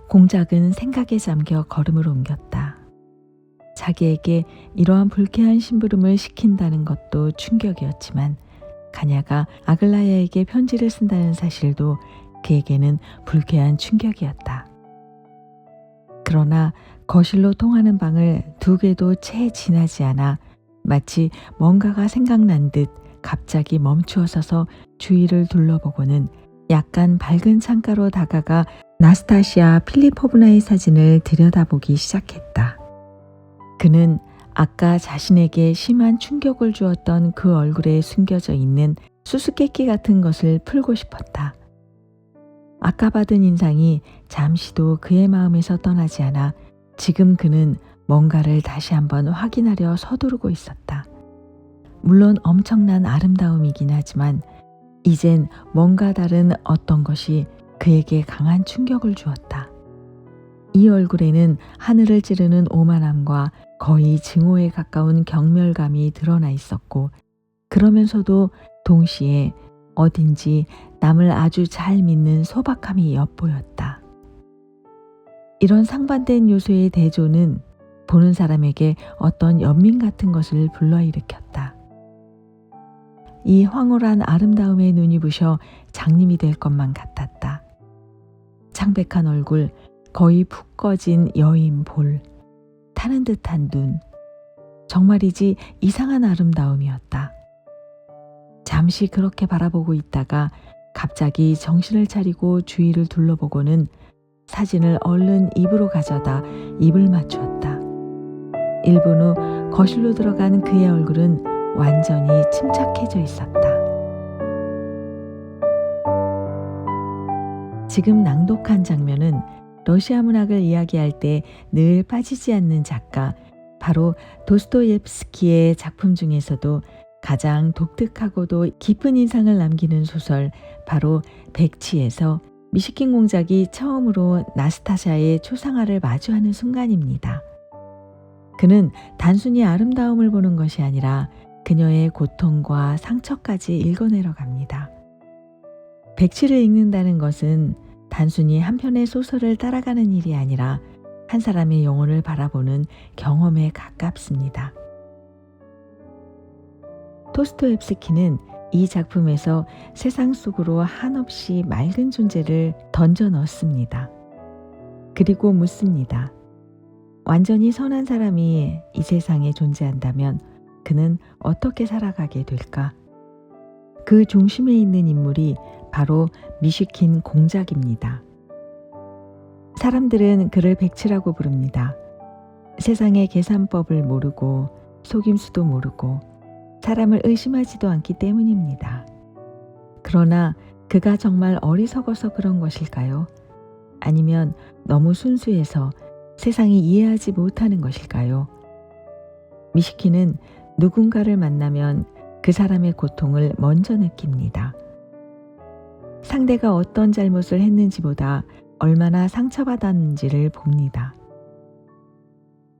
공작은 생각에 잠겨 걸음을 옮겼다. 자기에게 이러한 불쾌한 심부름을 시킨다는 것도 충격이었지만 가냐가 아글라야에게 편지를 쓴다는 사실도 그에게는 불쾌한 충격이었다. 그러나 거실로 통하는 방을 두 개도 채 지나지 않아 마치 뭔가가 생각난 듯 갑자기 멈추어 서서 주위를 둘러보고는 약간 밝은 창가로 다가가 나스타시아 필리포브나의 사진을 들여다보기 시작했다. 그는 아까 자신에게 심한 충격을 주었던 그 얼굴에 숨겨져 있는 수수께끼 같은 것을 풀고 싶었다. 아까 받은 인상이 잠시도 그의 마음에서 떠나지 않아 지금 그는 뭔가를 다시 한번 확인하려 서두르고 있었다. 물론 엄청난 아름다움이긴 하지만 이젠 뭔가 다른 어떤 것이 그에게 강한 충격을 주었다. 이 얼굴에는 하늘을 찌르는 오만함과 거의 증오에 가까운 경멸감이 드러나 있었고 그러면서도 동시에 어딘지 남을 아주 잘 믿는 소박함이 엿보였다. 이런 상반된 요소의 대조는 보는 사람에게 어떤 연민 같은 것을 불러일으켰다. 이 황홀한 아름다움에 눈이 부셔 장님이 될 것만 같았다. 창백한 얼굴, 거의 푹 꺼진 여인 볼, 타는 듯한 눈, 정말이지 이상한 아름다움이었다. 잠시 그렇게 바라보고 있다가 갑자기 정신을 차리고 주위를 둘러보고는 사진을 얼른 입으로 가져다 입을 맞추었다. 1분 후 거실로 들어간 그의 얼굴은 완전히 침착해져 있었다. 지금 낭독한 장면은 러시아 문학을 이야기할 때 늘 빠지지 않는 작가, 바로 도스토옙스키의 작품 중에서도 가장 독특하고도 깊은 인상을 남기는 소설, 바로 백치에서 미시킨 공작이 처음으로 나스타샤의 초상화를 마주하는 순간입니다. 그는 단순히 아름다움을 보는 것이 아니라 그녀의 고통과 상처까지 읽어내려 갑니다. 백치를 읽는다는 것은 단순히 한 편의 소설을 따라가는 일이 아니라 한 사람의 영혼을 바라보는 경험에 가깝습니다. 도스토옙스키는 이 작품에서 세상 속으로 한없이 맑은 존재를 던져 넣습니다. 그리고 묻습니다. 완전히 선한 사람이 이 세상에 존재한다면 그는 어떻게 살아가게 될까? 그 중심에 있는 인물이 바로 미시킨 공작입니다. 사람들은 그를 백치라고 부릅니다. 세상의 계산법을 모르고 속임수도 모르고 사람을 의심하지도 않기 때문입니다. 그러나 그가 정말 어리석어서 그런 것일까요? 아니면 너무 순수해서 세상이 이해하지 못하는 것일까요? 미시킨은 누군가를 만나면 그 사람의 고통을 먼저 느낍니다. 상대가 어떤 잘못을 했는지보다 얼마나 상처받았는지를 봅니다.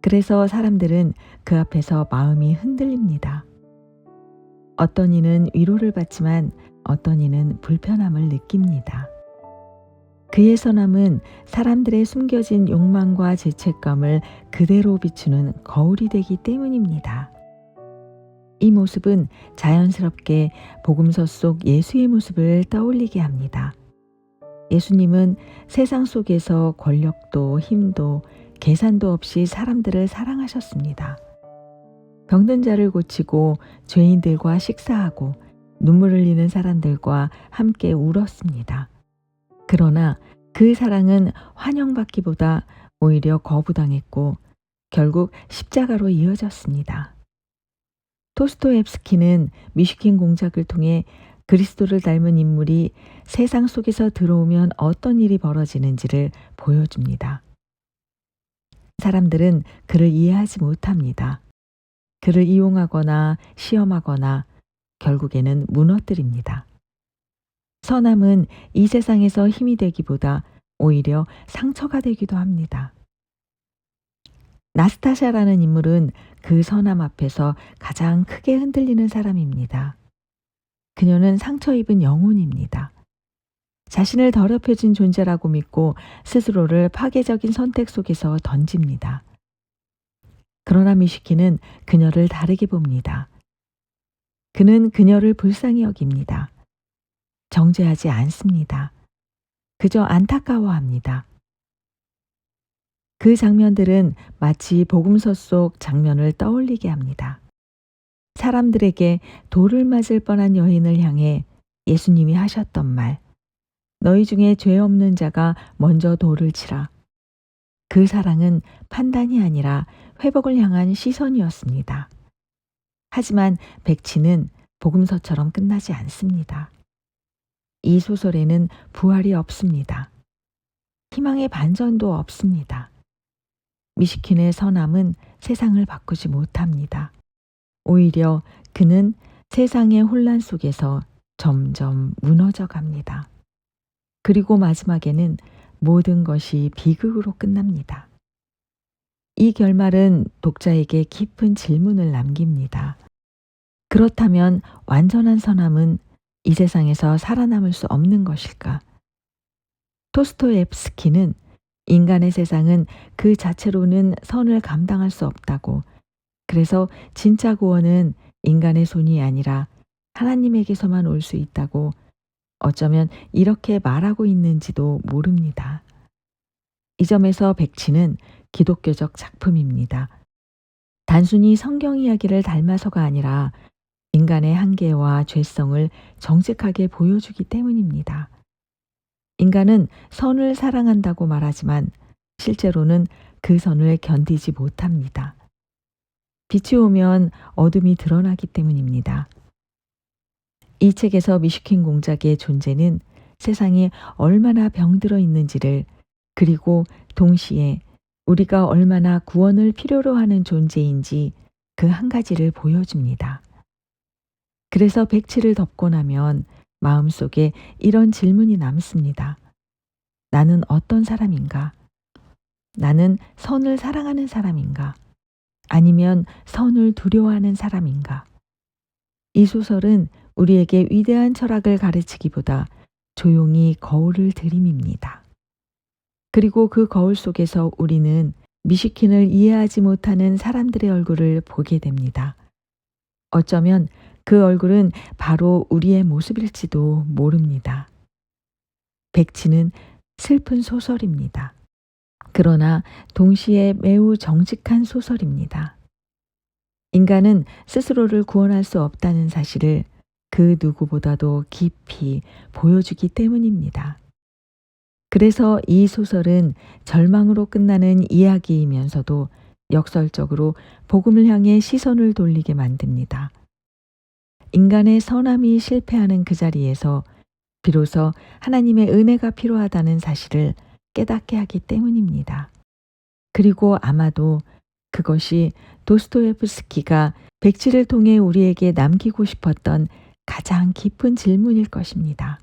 그래서 사람들은 그 앞에서 마음이 흔들립니다. 어떤 이는 위로를 받지만 어떤 이는 불편함을 느낍니다. 그의 선함은 사람들의 숨겨진 욕망과 죄책감을 그대로 비추는 거울이 되기 때문입니다. 이 모습은 자연스럽게 복음서 속 예수의 모습을 떠올리게 합니다. 예수님은 세상 속에서 권력도 힘도 계산도 없이 사람들을 사랑하셨습니다. 병든 자를 고치고 죄인들과 식사하고 눈물 흘리는 사람들과 함께 울었습니다. 그러나 그 사랑은 환영받기보다 오히려 거부당했고 결국 십자가로 이어졌습니다. 도스토옙스키는 미시킨 공작을 통해 그리스도를 닮은 인물이 세상 속에서 들어오면 어떤 일이 벌어지는지를 보여줍니다. 사람들은 그를 이해하지 못합니다. 그를 이용하거나 시험하거나 결국에는 무너뜨립니다. 선함은 이 세상에서 힘이 되기보다 오히려 상처가 되기도 합니다. 나스타샤라는 인물은 그 선함 앞에서 가장 크게 흔들리는 사람입니다. 그녀는 상처 입은 영혼입니다. 자신을 더럽혀진 존재라고 믿고 스스로를 파괴적인 선택 속에서 던집니다. 그러나 미시키는 그녀를 다르게 봅니다. 그는 그녀를 불쌍히 여깁니다. 정죄하지 않습니다. 그저 안타까워합니다. 그 장면들은 마치 복음서 속 장면을 떠올리게 합니다. 사람들에게 돌을 맞을 뻔한 여인을 향해 예수님이 하셨던 말, 너희 중에 죄 없는 자가 먼저 돌을 치라. 그 사랑은 판단이 아니라 회복을 향한 시선이었습니다. 하지만 백치는 복음서처럼 끝나지 않습니다. 이 소설에는 부활이 없습니다. 희망의 반전도 없습니다. 미시킨의 선함은 세상을 바꾸지 못합니다. 오히려 그는 세상의 혼란 속에서 점점 무너져 갑니다. 그리고 마지막에는 모든 것이 비극으로 끝납니다. 이 결말은 독자에게 깊은 질문을 남깁니다. 그렇다면 완전한 선함은 이 세상에서 살아남을 수 없는 것일까? 토스토옙스키는 인간의 세상은 그 자체로는 선을 감당할 수 없다고, 그래서 진짜 구원은 인간의 손이 아니라 하나님에게서만 올 수 있다고 어쩌면 이렇게 말하고 있는지도 모릅니다. 이 점에서 백치는 기독교적 작품입니다. 단순히 성경 이야기를 닮아서가 아니라 인간의 한계와 죄성을 정직하게 보여주기 때문입니다. 인간은 선을 사랑한다고 말하지만 실제로는 그 선을 견디지 못합니다. 빛이 오면 어둠이 드러나기 때문입니다. 이 책에서 미슈킨 공작의 존재는 세상이 얼마나 병들어 있는지를, 그리고 동시에 우리가 얼마나 구원을 필요로 하는 존재인지 그 한 가지를 보여줍니다. 그래서 백치를 덮고 나면 마음속에 이런 질문이 남습니다. 나는 어떤 사람인가? 나는 선을 사랑하는 사람인가? 아니면 선을 두려워하는 사람인가? 이 소설은 우리에게 위대한 철학을 가르치기보다 조용히 거울을 들이밉니다. 그리고 그 거울 속에서 우리는 미시킨을 이해하지 못하는 사람들의 얼굴을 보게 됩니다. 어쩌면 그 얼굴은 바로 우리의 모습일지도 모릅니다. 백치는 슬픈 소설입니다. 그러나 동시에 매우 정직한 소설입니다. 인간은 스스로를 구원할 수 없다는 사실을 그 누구보다도 깊이 보여주기 때문입니다. 그래서 이 소설은 절망으로 끝나는 이야기이면서도 역설적으로 복음을 향해 시선을 돌리게 만듭니다. 인간의 선함이 실패하는 그 자리에서 비로소 하나님의 은혜가 필요하다는 사실을 깨닫게 하기 때문입니다. 그리고 아마도 그것이 도스토옙스키가 백치를 통해 우리에게 남기고 싶었던 가장 깊은 질문일 것입니다.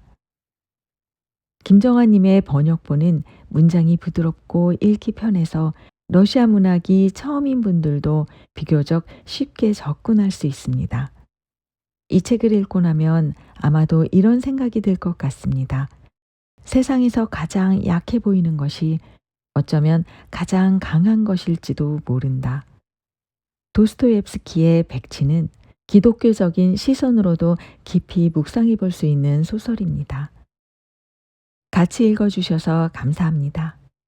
김정아님의 번역본은 문장이 부드럽고 읽기 편해서 러시아 문학이 처음인 분들도 비교적 쉽게 접근할 수 있습니다. 이 책을 읽고 나면 아마도 이런 생각이 들 것 같습니다. 세상에서 가장 약해 보이는 것이 어쩌면 가장 강한 것일지도 모른다. 도스토옙스키의 백치는 기독교적인 시선으로도 깊이 묵상해 볼 수 있는 소설입니다. 같이 읽어주셔서 감사합니다.